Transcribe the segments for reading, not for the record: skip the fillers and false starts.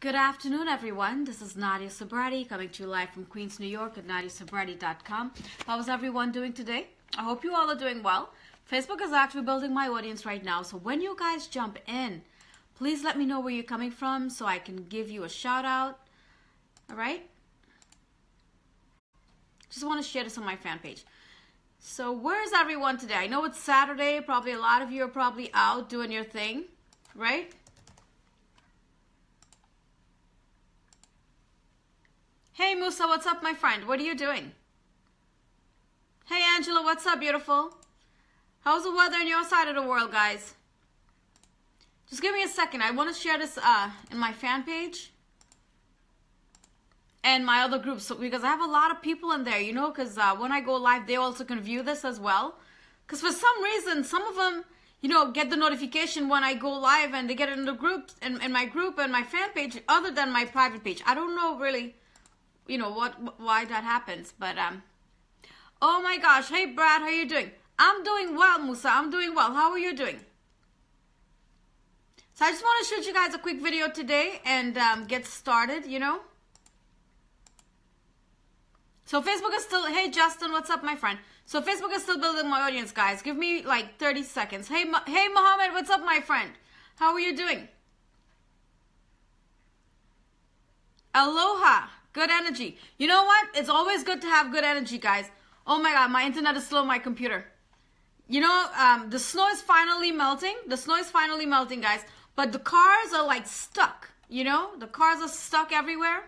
Good afternoon, everyone. This is Nadia Sabretti coming to you live from Queens, New York at nadiasabretti.com. How is everyone doing today? I hope you all are doing well. Facebook is actually building my audience right now, so when you guys jump in, please let me know where you're coming from so I can give you a shout out. All right? Just want to share this on my fan page. So where's everyone today? I know it's Saturday. Probably a lot of you are probably out doing your thing, right? Hey Musa, what's up, my friend? What are you doing? Hey Angela, what's up, beautiful? How's the weather in your side of the world, guys? Just give me a second. I want to share this in my fan page and my other groups, because I have a lot of people in there, you know, because when I go live, they also can view this as well. Because for some reason, some of them, you know, get the notification when I go live and they get it in the group, in my group and my fan page, other than my private page. I don't know really, you know, why that happens, but oh my gosh. Hey Brad, how are you doing? I'm doing well, Musa. I'm doing well. How are you doing? So I just want to shoot you guys a quick video today and get started, you know. So Facebook is still, hey Justin, what's up, my friend? So Facebook is still building my audience, guys. Give me like 30 seconds. Hey Mohammed, what's up, my friend? How are you doing? Aloha. Good energy. You know what? It's always good to have good energy, guys. Oh my God, my internet is slow on my computer. You know, the snow is finally melting. The snow is finally melting, guys. But the cars are like stuck, you know? The cars are stuck everywhere.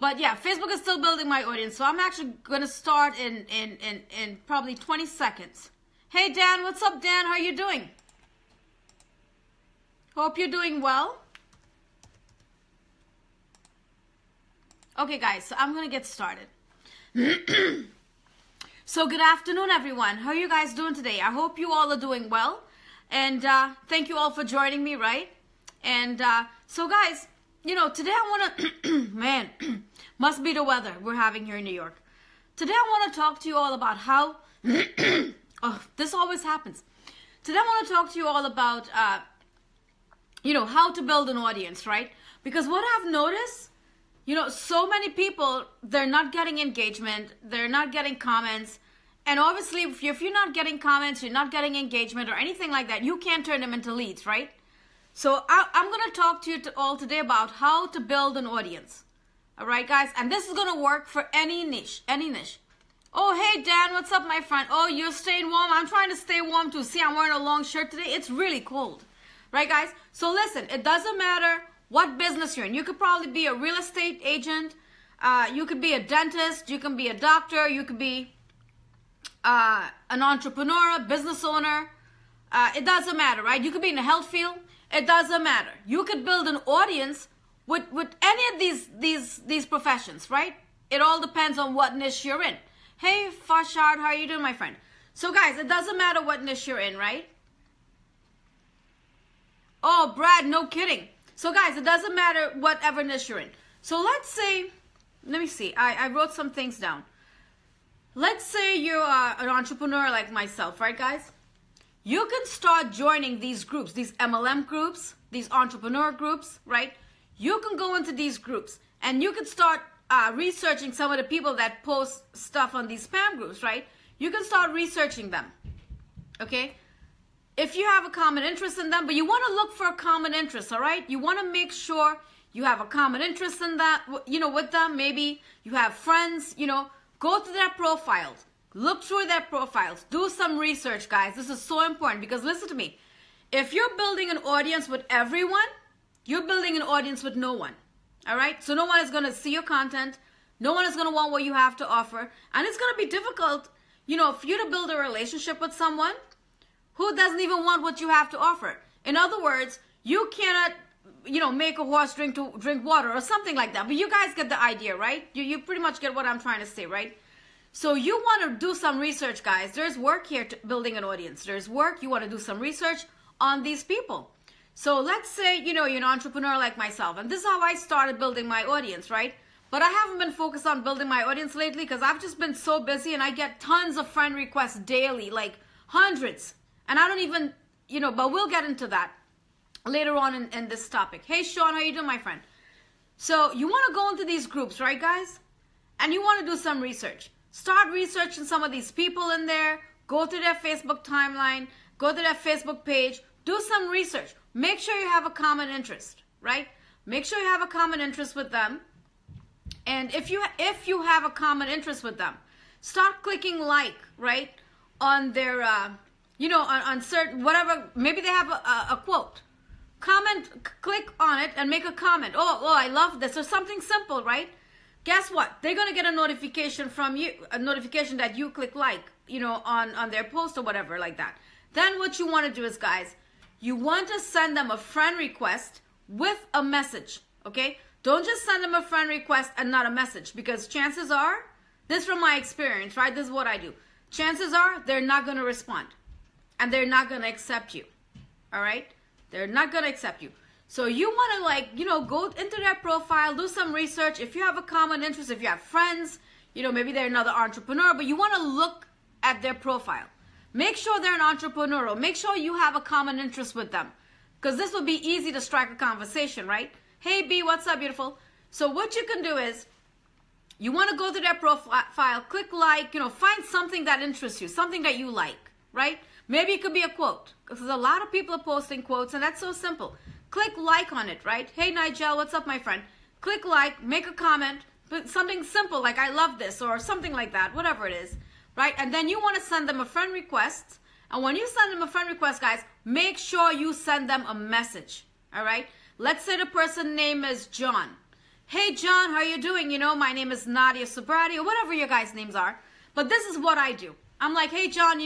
But yeah, Facebook is still building my audience. So I'm actually going to start in probably 20 seconds. Hey Dan, what's up, Dan? How are you doing? Hope you're doing well. Okay, guys, so I'm going to get started. So good afternoon, everyone. How are you guys doing today? I hope you all are doing well. And thank you all for joining me, right? And so, guys, you know, today I want to, man, must be the weather we're having here in New York. Today I want to talk to you all about how, oh, this always happens. Today I want to talk to you all about, you know, how to build an audience, right? Because what I've noticed, you know, so many people, they're not getting engagement, they're not getting comments, and obviously if you're not getting comments, you're not getting engagement or anything like that, you can't turn them into leads, right? So I'm going to talk to you all today about how to build an audience. All right, guys? And this is going to work for any niche, any niche. Oh, hey, Dan, what's up, my friend? Oh, you're staying warm? I'm trying to stay warm too. See, I'm wearing a long shirt today. It's really cold. Right, guys? So listen, it doesn't matter what business you're in. You could probably be a real estate agent. You could be a dentist. You can be a doctor. You could be an entrepreneur, a business owner. It doesn't matter, right? You could be in the health field. It doesn't matter. You could build an audience with any of these professions, right? It all depends on what niche you're in. Hey, Fashard, how are you doing, my friend? So, guys, it doesn't matter what niche you're in, right? Oh, Brad, no kidding. So guys, it doesn't matter whatever niche you're in. So let's say, let me see, I wrote some things down. Let's say you're an entrepreneur like myself, right guys? You can start joining these groups, these MLM groups, these entrepreneur groups, right? You can go into these groups and you can start researching some of the people that post stuff on these spam groups, right? You can start researching them, okay? If you have a common interest in them, but you want to look for a common interest, all right? You want to make sure you have a common interest in that, you know, with them. Maybe you have friends, you know, go to their profiles, look through their profiles, do some research, guys. This is so important because listen to me. If you're building an audience with everyone, you're building an audience with no one, all right? So no one is going to see your content. No one is going to want what you have to offer. And it's going to be difficult, you know, for you to build a relationship with someone who doesn't even want what you have to offer. In other words, you cannot, you know, make a horse drink water or something like that. But you guys get the idea, right? You pretty much get what I'm trying to say, right? So you want to do some research, guys. There's work here to building an audience. There's work. You want to do some research on these people. So let's say, you know, you're an entrepreneur like myself. And this is how I started building my audience, right? But I haven't been focused on building my audience lately because I've just been so busy and I get tons of friend requests daily, like hundreds. And I don't even, you know, but we'll get into that. later on in this topic. Hey, Sean, how you doing, my friend? So you want to go into these groups, right, guys? And you want to do some research. Start researching some of these people in there. Go to their Facebook timeline. Go to their Facebook page. Do some research. Make sure you have a common interest, right? Make sure you have a common interest with them. And if you have a common interest with them, start clicking like, right, on their, on certain, whatever, maybe they have a quote. Comment, click on it and make a comment. Oh, I love this, or something simple, right? Guess what? They're going to get a notification from you, a notification that you click like, on their post or whatever like that. Then what you want to do is, guys, you want to send them a friend request with a message, okay? Don't just send them a friend request and not a message, because chances are, this from my experience, right? This is what I do. Chances are they're not going to respond and they're not going to accept you, all right? They're not going to accept you. So you want to go into their profile, do some research. If you have a common interest, if you have friends, maybe they're another entrepreneur, but you want to look at their profile. Make sure they're an entrepreneur. Make sure you have a common interest with them, because this will be easy to strike a conversation, right? Hey, B, what's up, beautiful? So what you can do is you want to go to their profile, click like, find something that interests you, something that you like, right? Maybe it could be a quote, because a lot of people are posting quotes, and that's so simple. Click like on it, right? Hey, Nigel, what's up, my friend? Click like, make a comment, but something simple like I love this or something like that, whatever it is, right? And then you want to send them a friend request. And when you send them a friend request, guys, make sure you send them a message, all right? Let's say the person's name is John. Hey, John, how are you doing? My name is Nadia Subrati, or whatever your guys' names are. But this is what I do. I'm like, hey, John,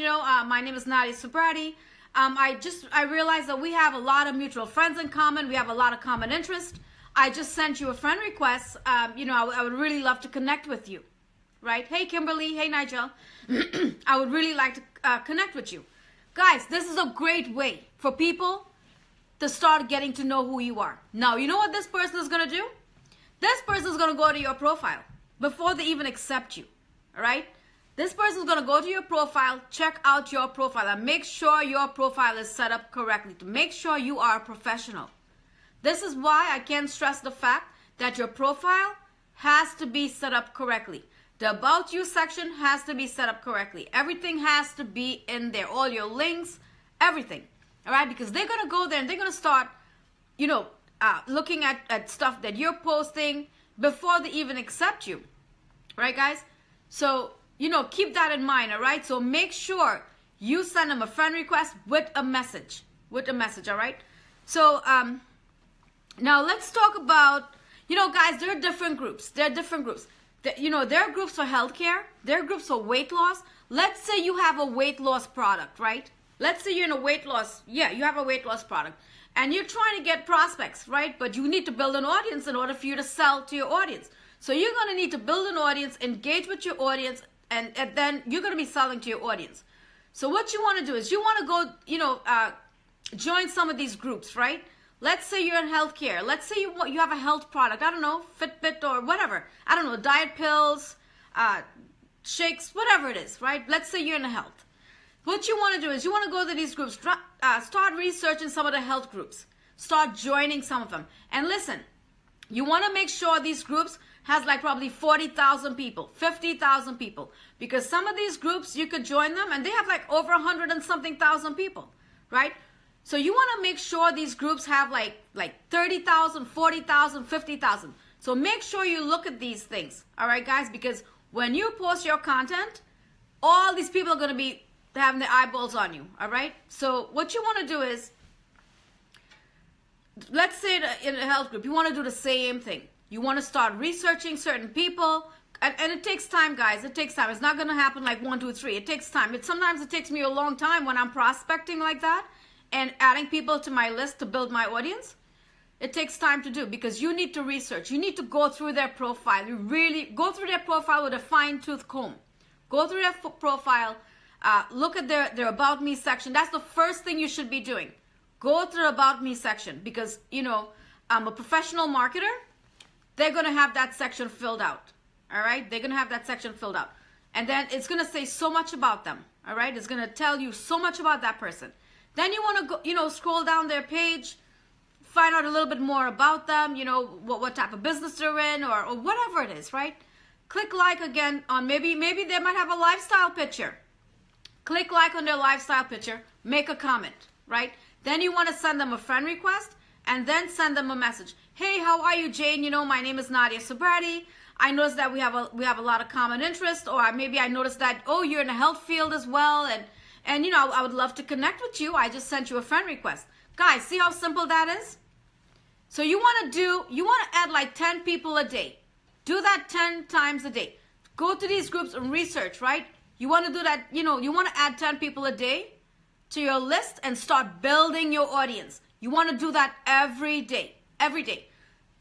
my name is Nadia Subrati. I realized that we have a lot of mutual friends in common. We have a lot of common interest. I just sent you a friend request. I would really love to connect with you, right? Hey, Kimberly. Hey, Nigel. I would really like to connect with you. Guys, this is a great way for people to start getting to know who you are. Now, you know what this person is going to do? This person is going to go to your profile before they even accept you, all right? This person is going to go to your profile, check out your profile, and make sure your profile is set up correctly, to make sure you are a professional. This is why I can't stress the fact that your profile has to be set up correctly. The About You section has to be set up correctly. Everything has to be in there, all your links, everything, all right? Because they're going to go there and they're going to start, looking at stuff that you're posting before they even accept you, right, guys? So, keep that in mind, all right? So make sure you send them a friend request with a message, all right? So now let's talk about, guys, there are different groups. There are groups for healthcare. There are groups for weight loss. Let's say you have a weight loss product, right? Let's say you're in a weight loss, you have a weight loss product. And you're trying to get prospects, right? But you need to build an audience in order for you to sell to your audience. So you're going to need to build an audience, engage with your audience, and then you're going to be selling to your audience. So what you want to do is you want to go, join some of these groups, right? Let's say you're in healthcare. Let's say you have a health product. I don't know, Fitbit or whatever. I don't know, diet pills, shakes, whatever it is, right? Let's say you're in health. What you want to do is you want to go to these groups, start researching some of the health groups, start joining some of them. And listen, you want to make sure these groups has like probably 40,000 people, 50,000 people, because some of these groups you could join them and they have like over 100 and something thousand people, right? So you want to make sure these groups have like 30,000, 40,000, 50,000. So make sure you look at these things, all right, guys? Because when you post your content, all these people are going to be having their eyeballs on you, all right? So what you want to do is, let's say in a health group, you want to do the same thing. You want to start researching certain people, and it takes time, guys. It takes time. It's not going to happen like 1, 2, 3. It takes time. Sometimes it takes me a long time when I'm prospecting like that and adding people to my list to build my audience. It takes time to do because you need to research. You need to go through their profile. You really go through their profile with a fine-tooth comb. Go through their profile. Look at their About Me section. That's the first thing you should be doing. Go to the About Me section because, I'm a professional marketer. They're going to have that section filled out. All right? They're going to have that section filled out. And then it's going to say so much about them. All right? It's going to tell you so much about that person. Then you want to go, scroll down their page. find out a little bit more about them, you know, what type of business they're in or whatever it is, right? Click like again on maybe they might have a lifestyle picture. Click like on their lifestyle picture, make a comment, right? Then you want to send them a friend request and then send them a message. Hey, how are you, Jane? You know, my name is Nadia Sobrati. I noticed that we have a lot of common interest, or maybe I noticed that, oh, you're in the health field as well, and you know, I would love to connect with you. I just sent you a friend request. Guys, see how simple that is? So you want to add like 10 people a day. Do that 10 times a day. Go to these groups and research, right? You want to do that, you know, you want to add 10 people a day to your list and start building your audience. You want to do that every day,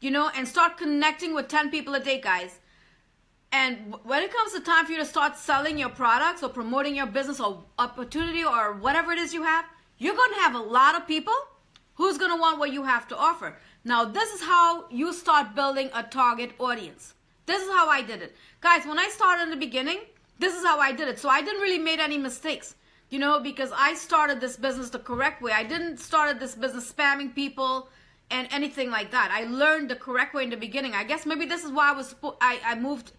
you know, and start connecting with 10 people a day, guys. And when it comes to time for you to start selling your products or promoting your business or opportunity or whatever it is you have, you're going to have a lot of people who's going to want what you have to offer. Now, this is how you start building a target audience. This is how I did it. Guys, when I started in the beginning, this is how I did it. So I didn't really make any mistakes, you know, because I started this business the correct way. I didn't start this business spamming people and anything like that. I learned the correct way in the beginning. I guess maybe this is why I moved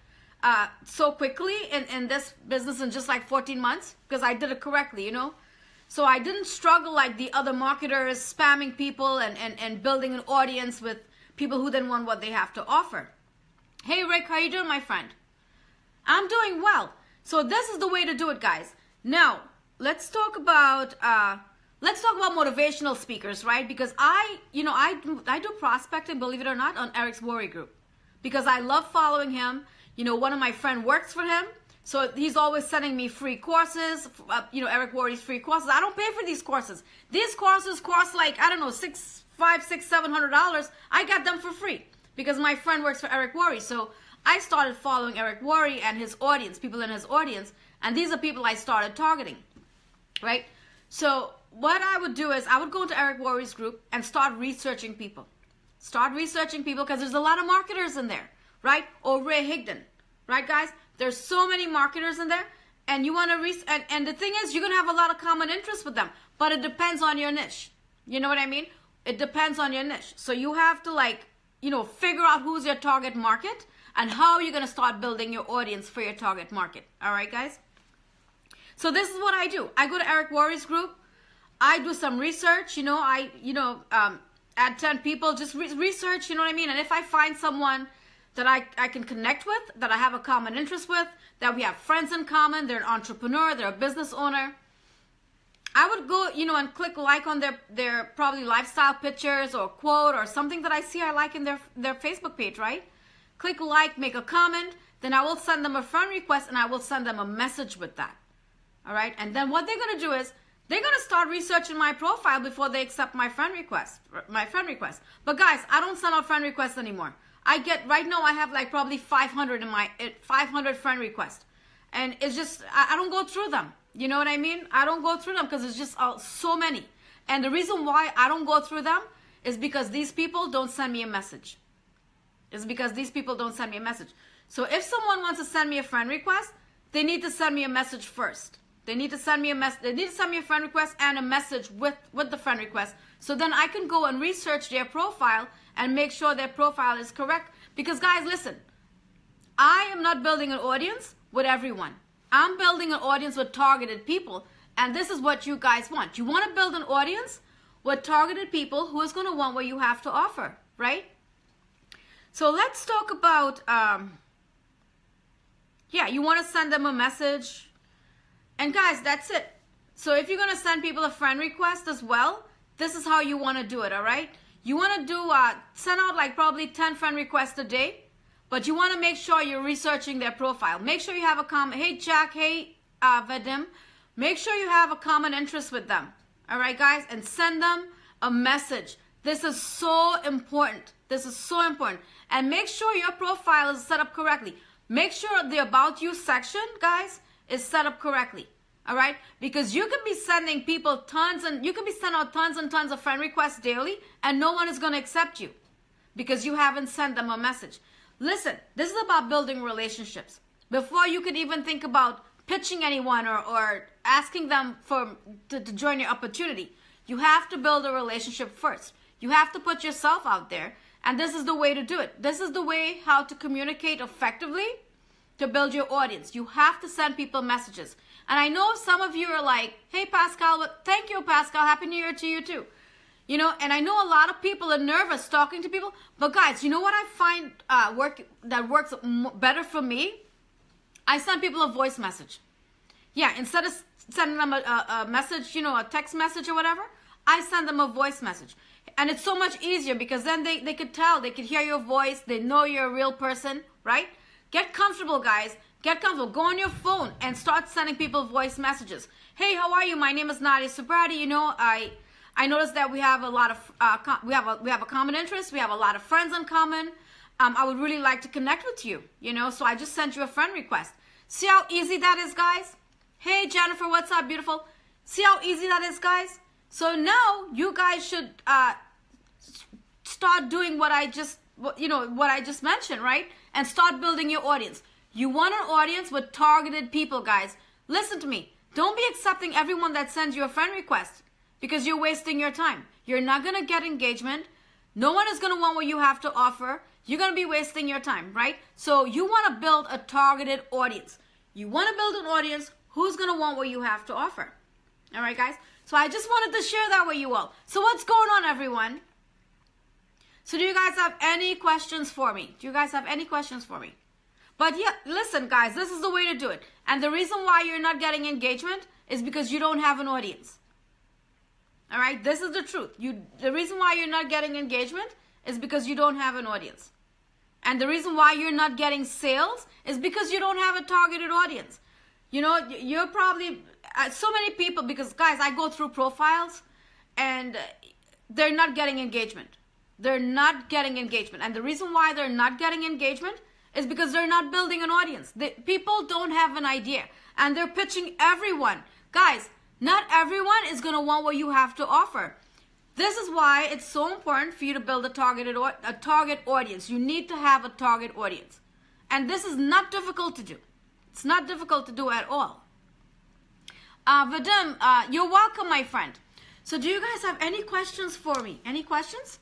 so quickly in this business in just like 14 months, because I did it correctly, you know. So I didn't struggle like the other marketers spamming people and building an audience with people who didn't want what they have to offer. Hey Rick, how you doing, my friend? I'm doing well. So this is the way to do it, guys. Now, let's talk about motivational speakers, right? Because I do prospecting, believe it or not, on Eric's Worry Group, because I love following him. You know, one of my friends works for him, so he's always sending me free courses. You know, Eric Worry's free courses. I don't pay for these courses. These courses cost like, I don't know, $700. I got them for free because my friend works for Eric Worry. So I started following Eric Worry and his audience, people in his audience, and these are people I started targeting, right? So what I would do is I would go into Eric Worry's group and start researching people. Start researching people because there's a lot of marketers in there, right? Or Ray Higdon, right, guys? There's so many marketers in there, and you want to and the thing is, you're going to have a lot of common interests with them, but it depends on your niche. You know what I mean? It depends on your niche. So you have to, like, you know, figure out who's your target market and how you're going to start building your audience for your target market. All right, guys? So this is what I do. I go to Eric Worry's group. I do some research, you know, add 10 people, just research, you know what I mean? And if I find someone that I can connect with, that I have a common interest with, that we have friends in common, they're an entrepreneur, they're a business owner, I would go, you know, and click like on their probably lifestyle pictures or quote or something that I see I like in their Facebook page, right? Click like, make a comment, then I will send them a friend request and I will send them a message with that. All right? And then what they're going to do is they're going to start researching my profile before they accept my friend request. But guys, I don't send out friend requests anymore. Right now I have like probably 500 friend requests. And it's just, I don't go through them. You know what I mean? I don't go through them because it's just so many. And the reason why I don't go through them is because these people don't send me a message. So if someone wants to send me a friend request, they need to send me a message first. They need to send me a friend request and a message with the friend request. So then I can go and research their profile and make sure their profile is correct. Because guys, listen, I am not building an audience with everyone. I'm building an audience with targeted people. And this is what you guys want. You want to build an audience with targeted people who is going to want what you have to offer, right? So let's talk about, you want to send them a message. And guys, that's it. So if you're going to send people a friend request as well, this is how you want to do it, all right? You want to send out like probably 10 friend requests a day, but you want to make sure you're researching their profile. Make sure you have a common, hey Jack, hey Vadim, make sure you have a common interest with them, all right, guys? And send them a message. This is so important. And make sure your profile is set up correctly. Make sure the About You section, guys, is set up correctly. All right? Because you can be sending people tons and tons of friend requests daily and no one is going to accept you because you haven't sent them a message. Listen, this is about building relationships. Before you could even think about pitching anyone or asking them to join your opportunity, you have to build a relationship first. You have to put yourself out there. And this is the way to do it. This is the way how to communicate effectively to build your audience. You have to send people messages. And I know some of you are like, hey, Pascal, thank you, Pascal. Happy New Year to you too. You know, and I know a lot of people are nervous talking to people. But guys, you know what I find that works better for me? I send people a voice message. Yeah, instead of sending them a message, you know, a text message or whatever, I send them a voice message. And it's so much easier because then they could tell, they could hear your voice, they know you're a real person, right? Get comfortable, guys. Get comfortable. Go on your phone and start sending people voice messages. Hey, how are you? My name is Nadia Subrati. You know, I noticed that we have a lot of we have a common interest. We have a lot of friends in common. I would really like to connect with you. You know, so I just sent you a friend request. See how easy that is, guys? Hey, Jennifer, what's up, beautiful? See how easy that is, guys? So now you guys should start doing what I just mentioned, right? And start building your audience. You want an audience with targeted people, guys. Listen to me. Don't be accepting everyone that sends you a friend request because you're wasting your time. You're not going to get engagement. No one is going to want what you have to offer. You're going to be wasting your time, right? So you want to build a targeted audience. You want to build an audience who's going to want what you have to offer. All right, guys? So I just wanted to share that with you all. So what's going on, everyone? So do you guys have any questions for me? Do you guys have any questions for me? But yeah, listen, guys, this is the way to do it. And the reason why you're not getting engagement is because you don't have an audience. All right? This is the truth. The reason why you're not getting engagement is because you don't have an audience. And the reason why you're not getting sales is because you don't have a targeted audience. You know, you're probably, so many people, because guys, I go through profiles and they're not getting engagement. They're not getting engagement. And the reason why they're not getting engagement is because they're not building an audience. People don't have an idea. And they're pitching everyone. Guys, not everyone is going to want what you have to offer. This is why it's so important for you to build a target audience. You need to have a target audience. And this is not difficult to do. It's not difficult to do at all. Vadim, you're welcome, my friend. So do you guys have any questions for me? Any questions?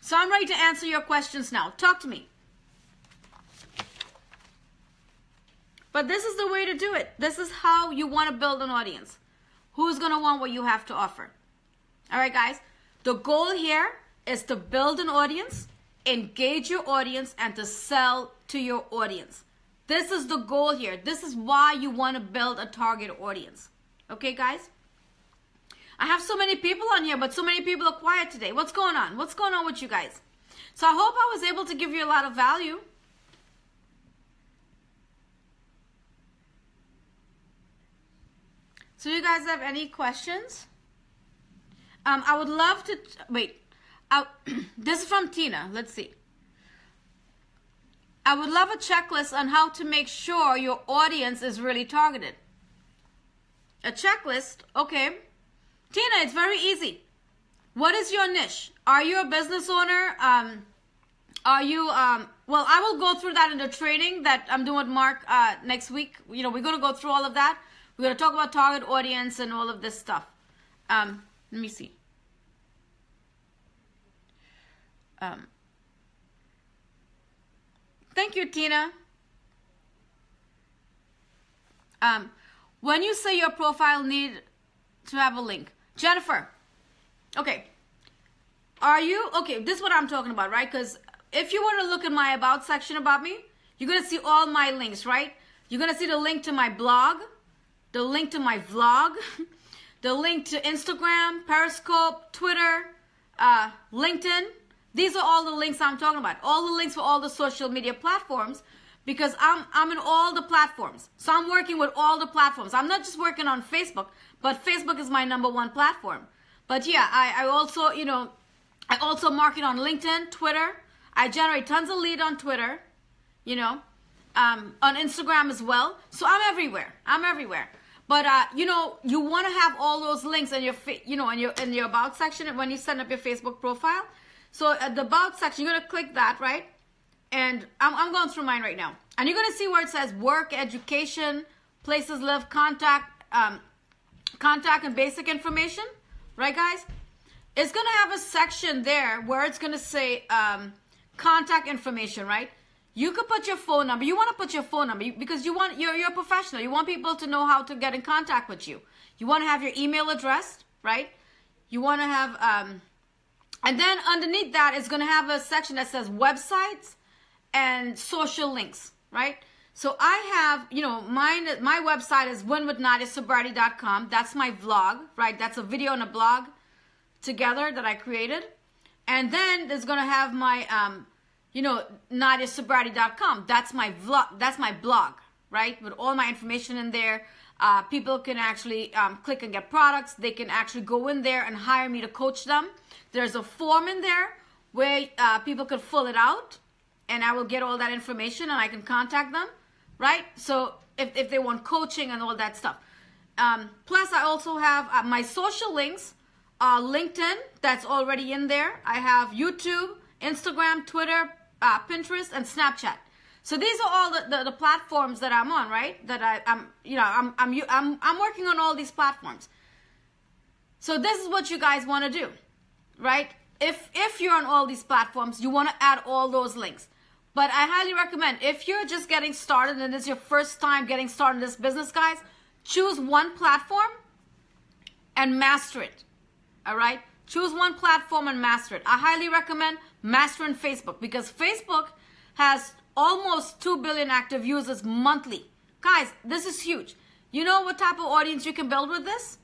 So I'm ready to answer your questions now. Talk to me. But this is the way to do it. This is how you want to build an audience. Who's going to want what you have to offer? All right, guys. The goal here is to build an audience, engage your audience, and to sell to your audience. This is the goal here. This is why you want to build a target audience. Okay, guys? I have so many people on here, but so many people are quiet today. What's going on? What's going on with you guys? So I hope I was able to give you a lot of value. So you guys have any questions? I would love to, wait. This is from Tina. Let's see. I would love a checklist on how to make sure your audience is really targeted. A checklist? Okay. Tina, it's very easy. What is your niche? Are you a business owner? Are you, well, I will go through that in the training that I'm doing with Mark next week. You know, we're going to go through all of that. We're going to talk about target audience and all of this stuff. Let me see. Thank you, Tina. When you say your profile need to have a link. Jennifer, okay. Are you, okay, this is what I'm talking about, right? Because if you were to look at my about section about me, you're going to see all my links, right? You're going to see the link to my blog, the link to my vlog, the link to Instagram, Periscope, Twitter, LinkedIn. These are all the links I'm talking about. All the links for all the social media platforms, because I'm in all the platforms. So I'm working with all the platforms. I'm not just working on Facebook, but Facebook is my #1 platform. But yeah, I also, you know, I also market on LinkedIn, Twitter. I generate tons of lead on Twitter, you know, on Instagram as well. So I'm everywhere. I'm everywhere. But you know, you want to have all those links in your, you know, in your about section when you set up your Facebook profile. So at the about section, you're gonna click that, right? And I'm going through mine right now. And you're gonna see where it says work, education, places live, contact and basic information, right, guys? it's going to have a section there where it's going to say contact information, right? You could put your phone number. You want to put your phone number because you're a professional. You want people to know how to get in contact with you. You want to have your email address, right? You want to have, and then underneath that, it's going to have a section that says websites and social links, right? So I have, you know, my website is winwithnadiasobriety.com. That's my vlog, right? That's a video and a blog together that I created. And then there's going to have my, you know, nadiasobriety.com. That's my vlog. That's my blog, right? With all my information in there. People can actually click and get products. They can actually go in there and hire me to coach them. There's a form in there where people could fill it out, and I will get all that information and I can contact them, right? So if they want coaching and all that stuff. Plus, I also have my social links. LinkedIn, that's already in there. I have YouTube, Instagram, Twitter, Pinterest, and Snapchat. So these are all the platforms that I'm on, right? That I'm working on all these platforms. So this is what you guys want to do, right? If you're on all these platforms, you want to add all those links. But I highly recommend, if you're just getting started and it's your first time getting started in this business, guys, choose one platform and master it. All right? Choose one platform and master it. I highly recommend mastering Facebook because Facebook has almost 2 billion active users monthly. Guys, this is huge. You know what type of audience you can build with this?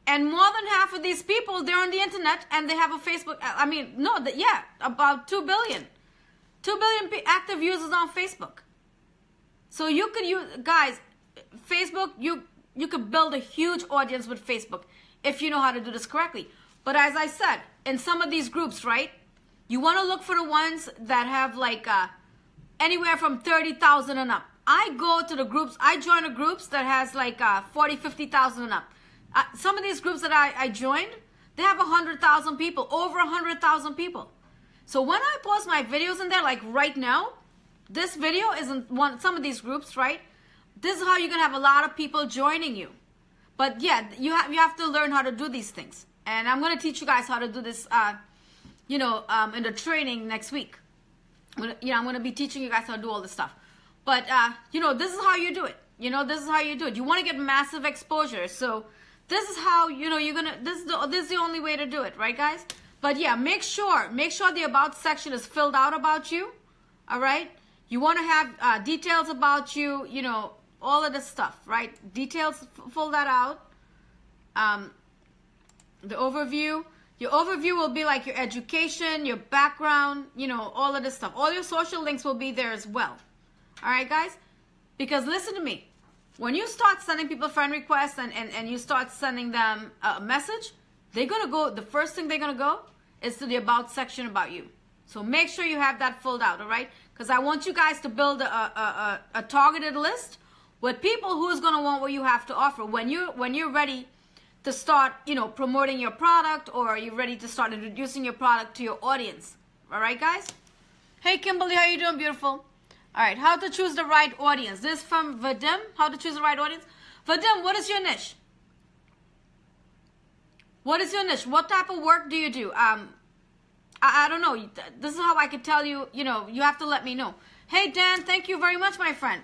And more than half of these people, they're on the internet and they have a Facebook. I mean, no, about 2 billion. 2 billion active users on Facebook. So you could use, guys, Facebook, you could build a huge audience with Facebook if you know how to do this correctly. But as I said, in some of these groups, right, you want to look for the ones that have like anywhere from 30,000 and up. I go to the groups, I join the groups that has like 40, 50,000 and up. Some of these groups that I joined, they have 100,000 people, over 100,000 people. So when I post my videos in there, like right now, this video isn't some of these groups, right? This is how you're going to have a lot of people joining you. But yeah, you have to learn how to do these things. And I'm going to teach you guys how to do this, in the training next week. I'm going to be teaching you guys how to do all this stuff. But, this is how you do it. This is how you do it. You want to get massive exposure. So this is how, this is the only way to do it, right, guys? But yeah, make sure the about section is filled out about you, all right? You want to have details about you, all of this stuff, right? Details, fill that out. The overview. Your overview will be like your education, your background, all of this stuff. All your social links will be there as well. All right, guys? Because listen to me. When you start sending people friend requests and you start sending them a message, they're going to go, the first thing they're going to go is to the about section about you. So make sure you have that filled out, all right? Because I want you guys to build a targeted list with people who's going to want what you have to offer. When you're ready to start, promoting your product, or you're ready to start introducing your product to your audience. All right, guys? Hey, Kimberly, how you doing, beautiful? All right, how to choose the right audience. This is from Vadim, how to choose the right audience. Vadim, what is your niche? What is your niche? What type of work do you do? I don't know. This is how I could tell you, you have to let me know. Hey, Dan, thank you very much, my friend.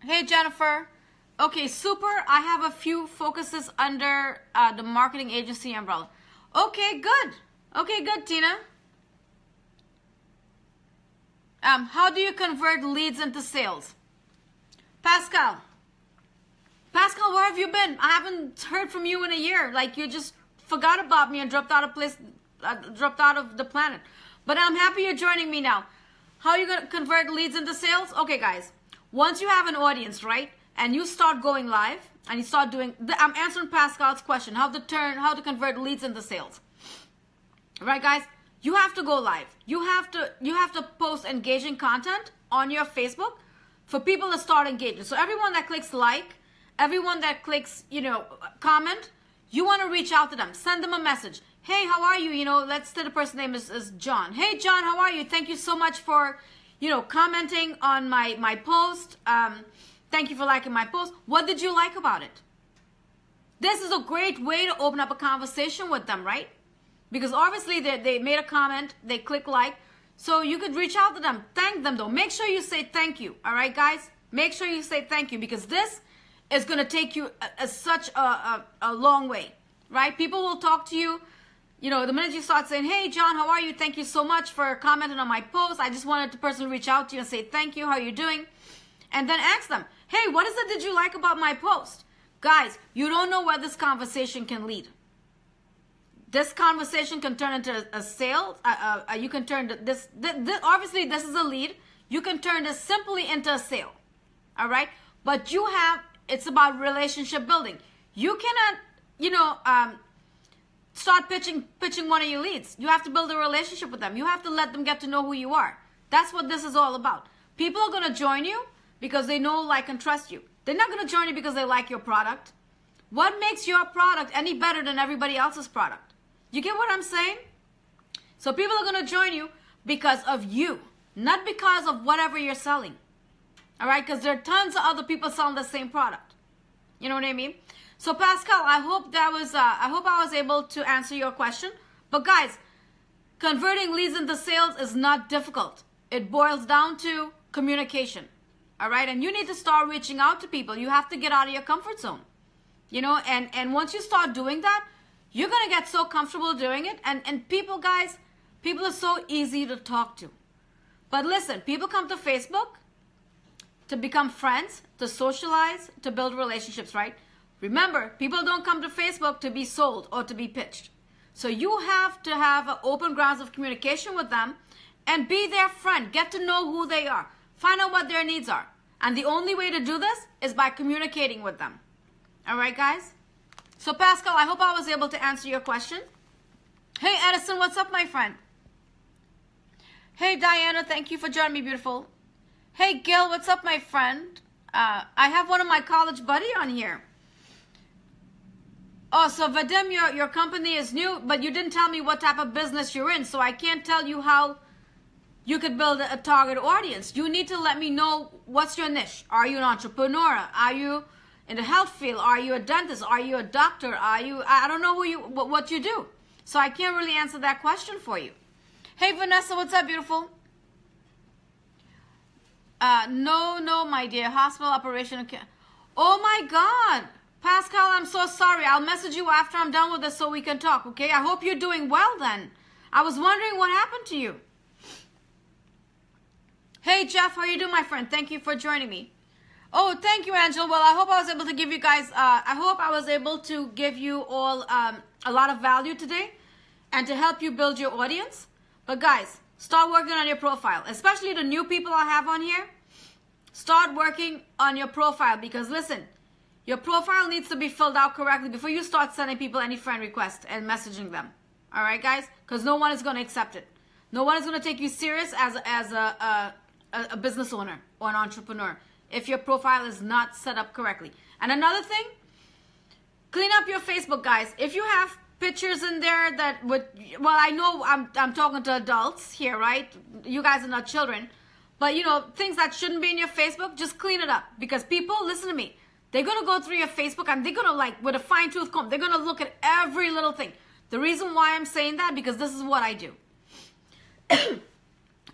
Hey, Jennifer. Okay, super. I have a few focuses under the marketing agency umbrella. Okay, good. Okay, good, Tina. How do you convert leads into sales? Pascal, where have you been? I haven't heard from you in a year. Like, you just forgot about me and dropped out of the planet. But I'm happy you're joining me now. How are you going to convert leads into sales? Okay, guys. Once you have an audience, right, and you start going live, and you start doing, I'm answering Pascal's question, how to convert leads into sales. Right, guys? You have to go live. You have to post engaging content on your Facebook for people to start engaging. So everyone that clicks like, everyone that clicks, comment, you want to reach out to them. Send them a message. Hey, how are you? Let's say the person's name is John. Hey, John, how are you? Thank you so much for, commenting on my post. Thank you for liking my post. What did you like about it? this is a great way to open up a conversation with them, right? Because obviously they made a comment, they click like, so you could reach out to them, thank them though. Make sure you say thank you, all right, guys? Make sure you say thank you, because this is going to take you such a long way, right? People will talk to you, you know, the minute you start saying, hey, John, how are you? Thank you so much for commenting on my post. I just wanted the person to reach out to you and say thank you, how are you doing? And then ask them, hey, what is it did you like about my post? Guys, you don't know where this conversation can lead. This conversation can turn into a sale. You can turn this, obviously this is a lead. You can turn this simply into a sale. All right. But you have, it's about relationship building. You cannot, you know, start pitching one of your leads. You have to build a relationship with them. You have to let them get to know who you are. That's what this is all about. People are going to join you because they know, like, and trust you. They're not going to join you because they like your product. What makes your product any better than everybody else's product? You get what I'm saying? So people are going to join you because of you, not because of whatever you're selling. All right? Because there are tons of other people selling the same product. You know what I mean? So Pascal, I hope that was, I hope I was able to answer your question. But guys, converting leads into sales is not difficult. It boils down to communication. All right? And you need to start reaching out to people. You have to get out of your comfort zone. You know, and once you start doing that, you're going to get so comfortable doing it. And people, guys, people are so easy to talk to. But listen, people come to Facebook to become friends, to socialize, to build relationships, right? Remember, people don't come to Facebook to be sold or to be pitched. So you have to have open grounds of communication with them and be their friend. Get to know who they are. Find out what their needs are. And the only way to do this is by communicating with them. All right, guys? So, Pascal, I hope I was able to answer your question. Hey, Edison, what's up, my friend? Hey, Diana, thank you for joining me, beautiful. Hey, Gil, what's up, my friend? I have one of my college buddy on here. Oh, so Vadim, your company is new, but you didn't tell me what type of business you're in, so I can't tell you how you could build a target audience. You need to let me know what's your niche. Are you an entrepreneur? Are you in the health field? Are you a dentist? Are you a doctor? Are you, I don't know what you do. So I can't really answer that question for you. Hey, Vanessa, what's up, beautiful? No, my dear. Hospital operation. Oh, my God. Pascal, I'm so sorry. I'll message you after I'm done with this so we can talk, okay? I hope you're doing well then. I was wondering what happened to you. Hey, Jeff, how you doing, my friend? Thank you for joining me. Oh, thank you, Angela. Well, I hope I was able to give you guys, I hope I was able to give you all a lot of value today and to help you build your audience. But guys, start working on your profile, especially the new people I have on here. Start working on your profile because, listen, your profile needs to be filled out correctly before you start sending people any friend requests and messaging them. All right, guys? Because no one is going to accept it. No one is going to take you serious as a business owner or an entrepreneur if your profile is not set up correctly. And another thing, clean up your Facebook, guys. If you have pictures in there that would, well, I know I'm talking to adults here, right? You guys are not children. But, you know, things that shouldn't be in your Facebook, just clean it up. Because people, listen to me, they're going to go through your Facebook and they're going to, like, with a fine-tooth comb, they're going to look at every little thing. The reason why I'm saying that, because this is what I do.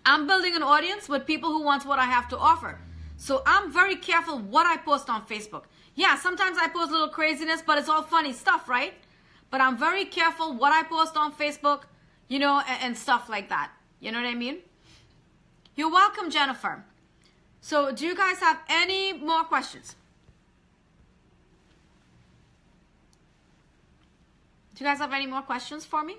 I'm building an audience with people who want what I have to offer. So I'm very careful what I post on Facebook. Yeah, sometimes I post a little craziness, but it's all funny stuff, right? But I'm very careful what I post on Facebook, you know, and stuff like that. You know what I mean? You're welcome, Jennifer. So do you guys have any more questions? Do you guys have any more questions for me?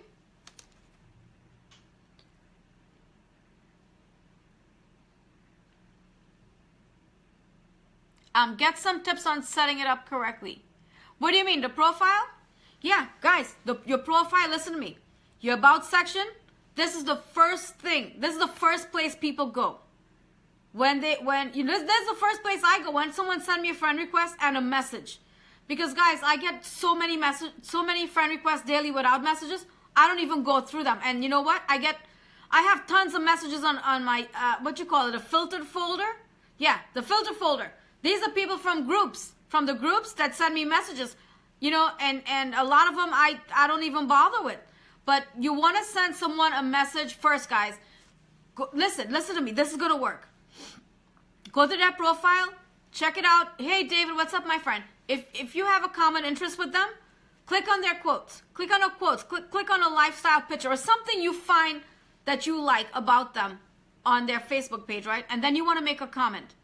Get some tips on setting it up correctly. What do you mean? The profile? Yeah, guys, your profile, listen to me. Your about section, this is the first thing. This is the first place people go. This is the first place I go when someone sends me a friend request and a message. Because guys, I get so many friend requests daily without messages. I don't even go through them. And you know what? I have tons of messages on my, a filtered folder? Yeah, the filter folder. These are people from groups, from the groups that send me messages. you know, and a lot of them I don't even bother with. But you want to send someone a message first, guys. Listen to me. This is going to work. Go to their profile, check it out. Hey, David, what's up, my friend? If you have a common interest with them, click on their quotes. Click on their quotes. Click on a lifestyle picture or something you find that you like about them on their Facebook page, right? And then you want to make a comment.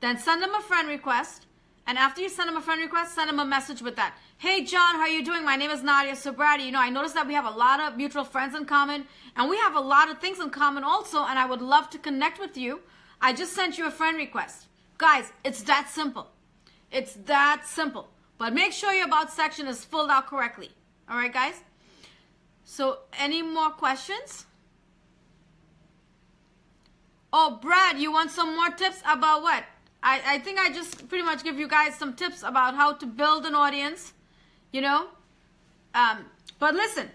Then send them a friend request. And after you send them a friend request, send them a message with that. Hey, John, how are you doing? My name is Nadia Sobrati. You know, I noticed that we have a lot of mutual friends in common. And we have a lot of things in common also. And I would love to connect with you. I just sent you a friend request. Guys, it's that simple. It's that simple. But make sure your about section is filled out correctly. All right, guys? So, any more questions? Oh, Brad, you want some more tips about what? I think I just pretty much give you guys some tips about how to build an audience, you know? But listen,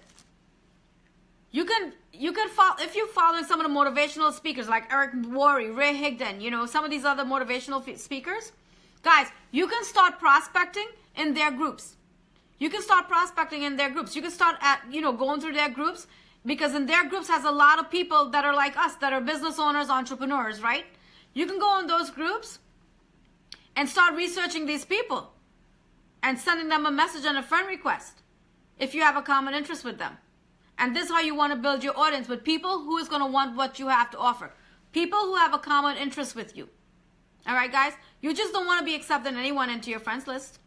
you can follow, if you're following some of the motivational speakers like Eric Worre, Ray Higdon, you know, some of these other motivational speakers, guys, you can start prospecting in their groups. You can start prospecting in their groups. You can start going through their groups, because in their groups has a lot of people that are like us, that are business owners, entrepreneurs, right? You can go in those groups and start researching these people and sending them a message and a friend request if you have a common interest with them. And this is how you want to build your audience, with people who is going to want what you have to offer. People who have a common interest with you. All right, guys? You just don't want to be accepting anyone into your friends list.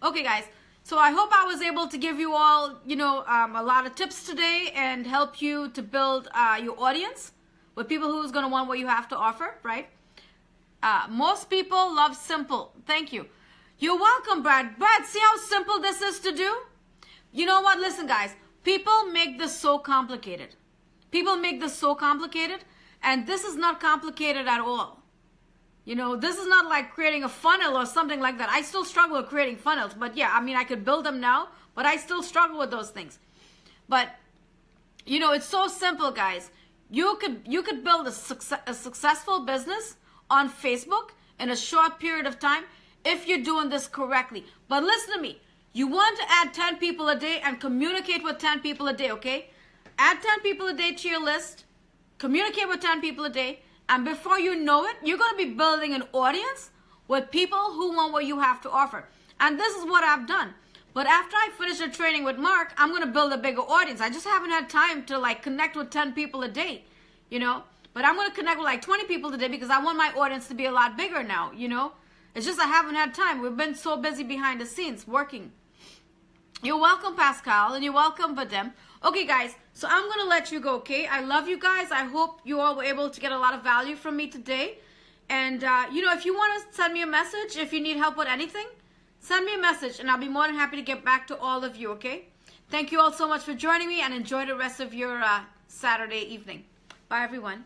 Okay, guys. So I hope I was able to give you all, a lot of tips today and help you to build your audience with people who's going to want what you have to offer, right? Most people love simple. Thank you. You're welcome, Brad. Brad, see how simple this is to do? You know what? Listen, guys. People make this so complicated. People make this so complicated, and this is not complicated at all. You know, this is not like creating a funnel or something like that. I still struggle with creating funnels, but yeah, I mean, I could build them now, but I still struggle with those things. But, it's so simple, guys. You could build a successful business on Facebook in a short period of time if you're doing this correctly. But listen to me. You want to add 10 people a day and communicate with 10 people a day, okay? Add 10 people a day to your list. Communicate with 10 people a day. And before you know it, you're going to be building an audience with people who want what you have to offer. And this is what I've done. But after I finish the training with Mark, I'm going to build a bigger audience. I just haven't had time to connect with 10 people a day, But I'm going to connect with 20 people today because I want my audience to be a lot bigger now, It's just I haven't had time. We've been so busy behind the scenes working. You're welcome, Pascal, and you're welcome, Vadim. Okay, guys, so I'm going to let you go, okay? I love you guys. I hope you all were able to get a lot of value from me today. And, if you want to send me a message, if you need help with anything, send me a message, and I'll be more than happy to get back to all of you, okay? Thank you all so much for joining me, and enjoy the rest of your Saturday evening. Bye, everyone.